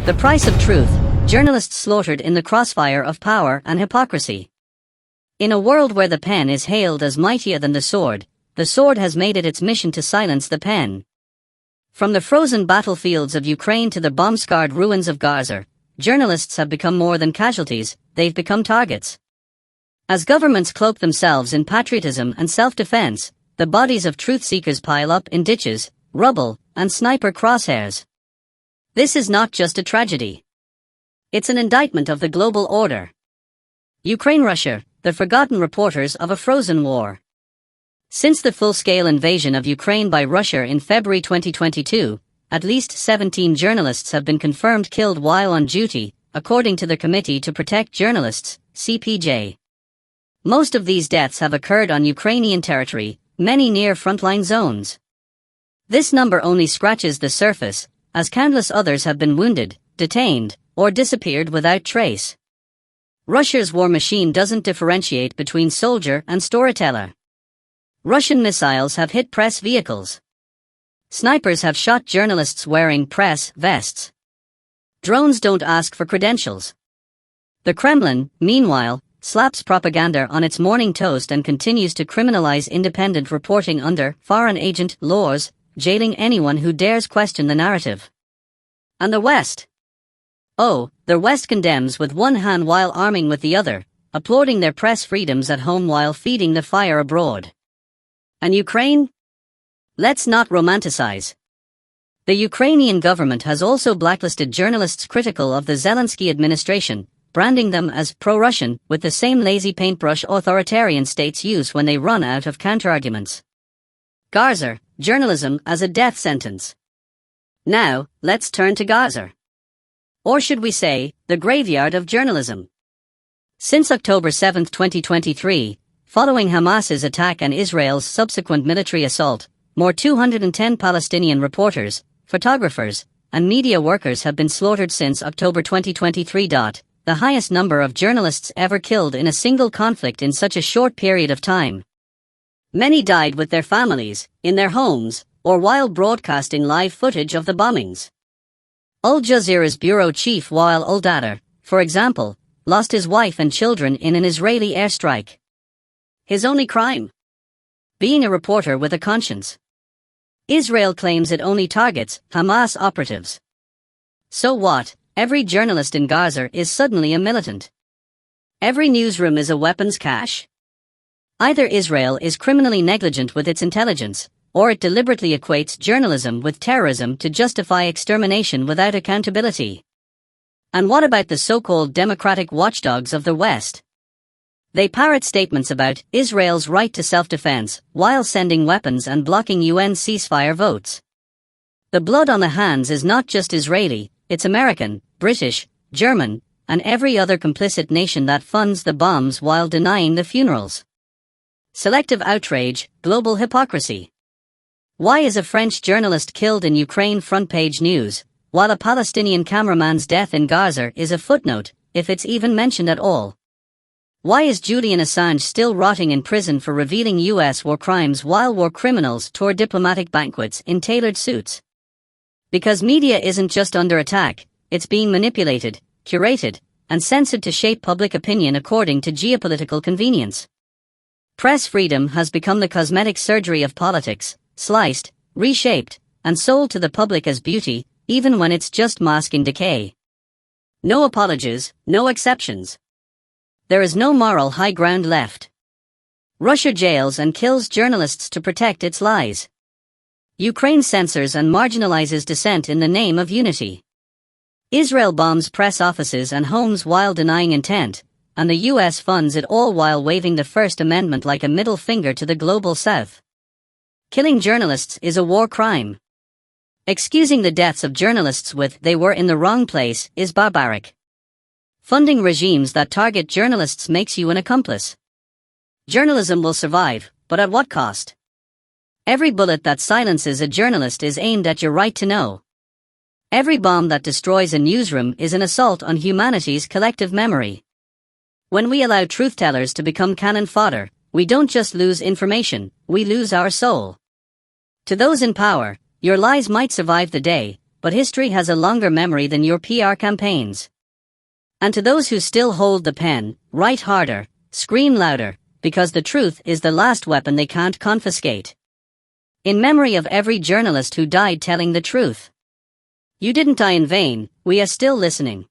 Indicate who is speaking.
Speaker 1: The price of truth, journalists slaughtered in the crossfire of power and hypocrisy. In a world where the pen is hailed as mightier than the sword has made it its mission to silence the pen. From the frozen battlefields of Ukraine to the bomb-scarred ruins of Gaza, journalists have become more than casualties, they've become targets. As governments cloak themselves in patriotism and self-defense, the bodies of truth-seekers pile up in ditches, rubble, and sniper crosshairs. This is not just a tragedy. It's an indictment of the global order. Ukraine-Russia, the forgotten reporters of a frozen war. Since the full-scale invasion of Ukraine by Russia in February 2022, at least 17 journalists have been confirmed killed while on duty, according to the Committee to Protect Journalists, CPJ. Most of these deaths have occurred on Ukrainian territory, many near frontline zones. This number only scratches the surface, as countless others have been wounded, detained, or disappeared without trace. Russia's war machine doesn't differentiate between soldier and storyteller. Russian missiles have hit press vehicles. Snipers have shot journalists wearing press vests. Drones don't ask for credentials. The Kremlin, meanwhile, slaps propaganda on its morning toast and continues to criminalize independent reporting under foreign agent laws, jailing anyone who dares question the narrative. And the West? Oh, the West condemns with one hand while arming with the other, applauding their press freedoms at home while feeding the fire abroad. And Ukraine? Let's not romanticize. The Ukrainian government has also blacklisted journalists critical of the Zelensky administration, branding them as pro-Russian with the same lazy paintbrush authoritarian states use when they run out of counterarguments. Gaza, journalism as a death sentence. Now, let's turn to Gaza. Or should we say, the graveyard of journalism. Since October 7, 2023, following Hamas's attack and Israel's subsequent military assault, more 210 Palestinian reporters, photographers, and media workers have been slaughtered since October 2023. The highest number of journalists ever killed in a single conflict in such a short period of time. Many died with their families, in their homes, or while broadcasting live footage of the bombings. Al Jazeera's bureau chief Wael al-Dahdar, for example, lost his wife and children in an Israeli airstrike. His only crime? Being a reporter with a conscience. Israel claims it only targets Hamas operatives. So what? Every journalist in Gaza is suddenly a militant. Every newsroom is a weapons cache. Either Israel is criminally negligent with its intelligence, or it deliberately equates journalism with terrorism to justify extermination without accountability. And what about the so-called democratic watchdogs of the West? They parrot statements about Israel's right to self-defense while sending weapons and blocking UN ceasefire votes. The blood on the hands is not just Israeli, it's American, British, German, and every other complicit nation that funds the bombs while denying the funerals. Selective outrage, global hypocrisy. Why is a French journalist killed in Ukraine front-page news, while a Palestinian cameraman's death in Gaza is a footnote, if it's even mentioned at all? Why is Julian Assange still rotting in prison for revealing US war crimes while war criminals tour diplomatic banquets in tailored suits? Because media isn't just under attack, it's being manipulated, curated, and censored to shape public opinion according to geopolitical convenience. Press freedom has become the cosmetic surgery of politics, sliced, reshaped, and sold to the public as beauty, even when it's just masking decay. No apologies, no exceptions. There is no moral high ground left. Russia jails and kills journalists to protect its lies. Ukraine censors and marginalizes dissent in the name of unity. Israel bombs press offices and homes while denying intent, and the US funds it all while waving the First Amendment like a middle finger to the global South. Killing journalists is a war crime. Excusing the deaths of journalists with "they were in the wrong place" is barbaric. Funding regimes that target journalists makes you an accomplice. Journalism will survive, but at what cost? Every bullet that silences a journalist is aimed at your right to know. Every bomb that destroys a newsroom is an assault on humanity's collective memory. When we allow truth-tellers to become cannon fodder, we don't just lose information, we lose our soul. To those in power, your lies might survive the day, but history has a longer memory than your PR campaigns. And to those who still hold the pen, write harder, scream louder, because the truth is the last weapon they can't confiscate. In memory of every journalist who died telling the truth. You didn't die in vain, we are still listening.